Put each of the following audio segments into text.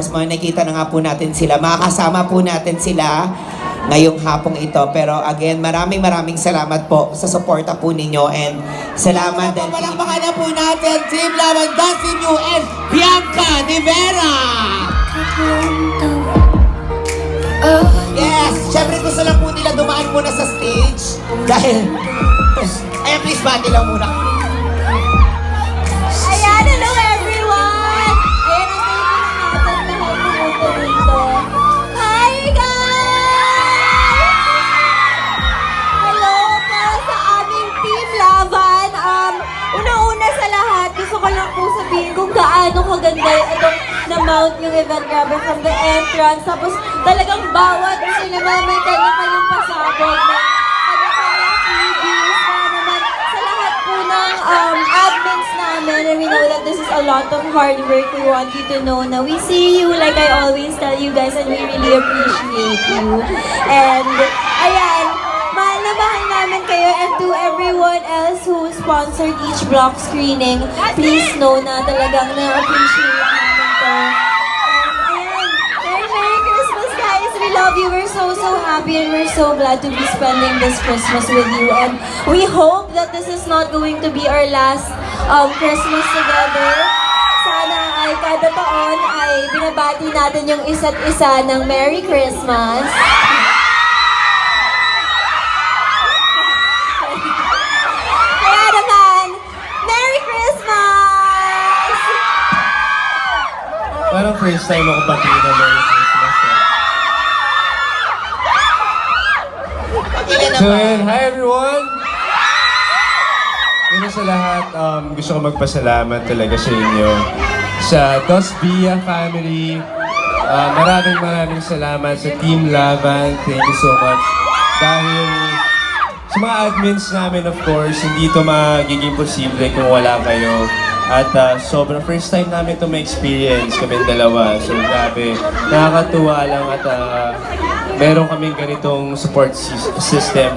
course, nakikita na nga po natin sila. Makakasama po natin sila ngayong hapong ito. Pero again, maraming salamat po sa suporta po ninyo and salamat din. Palakpakan na po natin, Team Laban, Dustin Yu and Bianca Rivera! Yes! Siyempre gusto lang po nila dumaan muna sa stage dahil... Ayan, please, bati lang muna. Ayan, hello everyone! Ayan, ang tayo na natin lahat ng dito. Hi guys! Hello para sa aming Team Laban. Una-una sa lahat, gusto ko lang po sabihin kung gaano kaganda itong na-mount yung event, grabe, from the entrance. Tapos talagang bawat cinema may kanya-kanyang pasabog. Kanya-kanyang freebies. Kaya naman sa lahat po ng admins namin, and we know that this is a lot of hard work. We want you to know na we see you like I always tell you guys, and we really appreciate you. And ayan, mahal na mahal namin kayo, and to everyone else who sponsored each block screening, please know na talagang na-appreciate namin to. And ayan, Merry Christmas guys! We love you. We're so happy and we're so glad to be spending this Christmas with you. And we hope that this is not going to be our last Christmas together. Sana ay kada taon ay binabati natin yung isa't isa ng Merry Christmas. Kaya naman, Merry Christmas! Parang first time ako batiin na Merry Christmas. So yun, hi everyone! Una sa lahat, gusto ko magpasalamat talaga sa inyo. Sa Dos Via family, maraming salamat sa Team Laban. Thank you so much. Dahil sa mga admins namin, of course, hindi ito magiging posible kung wala kayo. At sobrang first time namin ito ma-experience, kaming dalawa. So grabe, nakakatuwa lang at meron kaming ganitong support system.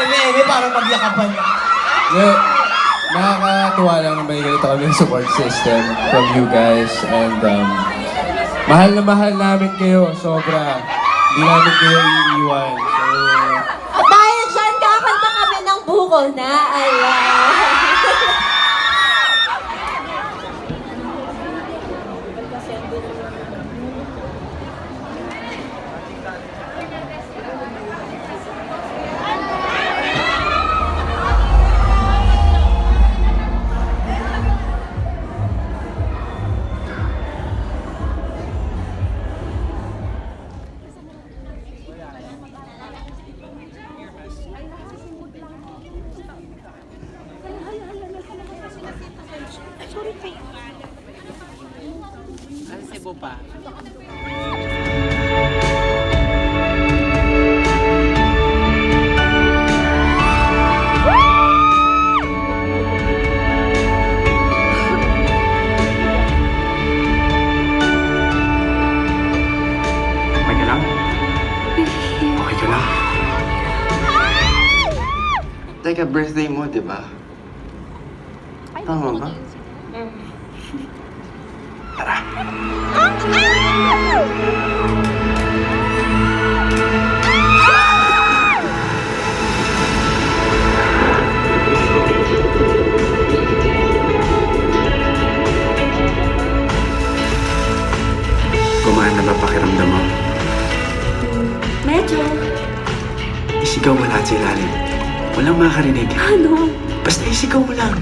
Eme, parang magyakapan. Yeah, nakakatuwa lang na may ganito kaming support system from you guys. And mahal na mahal namin kayo, sobra. Hindi namin kayo iiwan. So, At dahil dyan, kakanta kami ng buko na. Ayan. Cebu pa. Okay ka lang? Okay ka lang? Teka, birthday mo, di ba? Tama ba? Tara. Gumaan na ba pakiramdam mo? Medyo. Isigaw mo lahat sa ilalim. Walang makakarinig. Ano? Basta isigaw mo lang.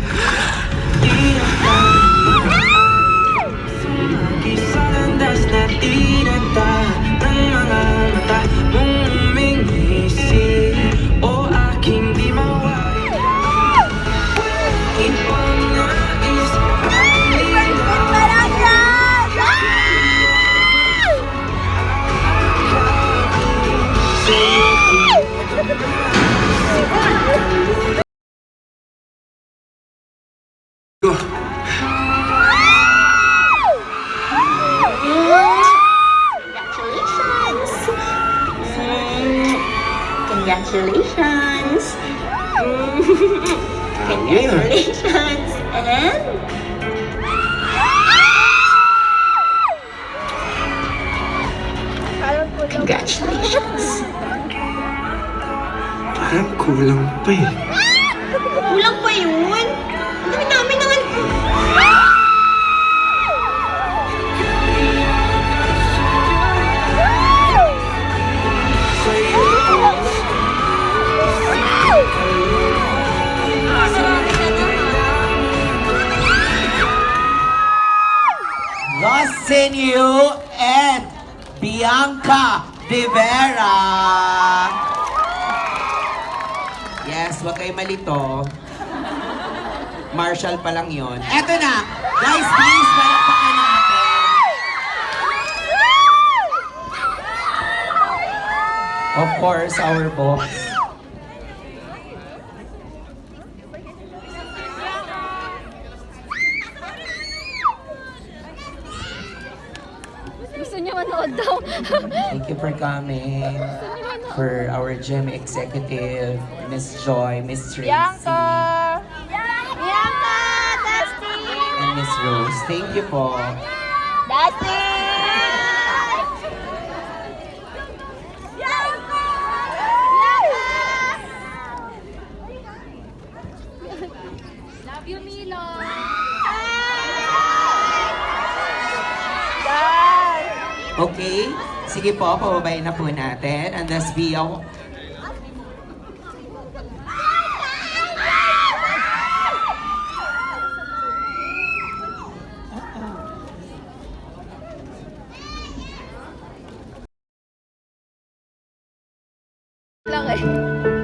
Landas na tinata ng mga mata mong umingisi o aking di mawari. Ibang nais Go. Congratulations! Ngayon. Congratulations! And kulang pa eh. Kulang pa yun? Ang dami namin naman. Lost you and Bianca De Vera. Yes, wag kayo malito. Marshall pa lang yon. Eto na. Guys, please, palakpakan natin. Of course, our boss. Gusto niyo manood daw. Thank you for coming. For our gym executive, Miss Joy, Miss Tracy, Bianca! Dusty! and Miss Rose. Thank you po. Dusty! Love you, Milo! Okay? Sige po, pababayin na po natin. And let's be ako. Lang eh.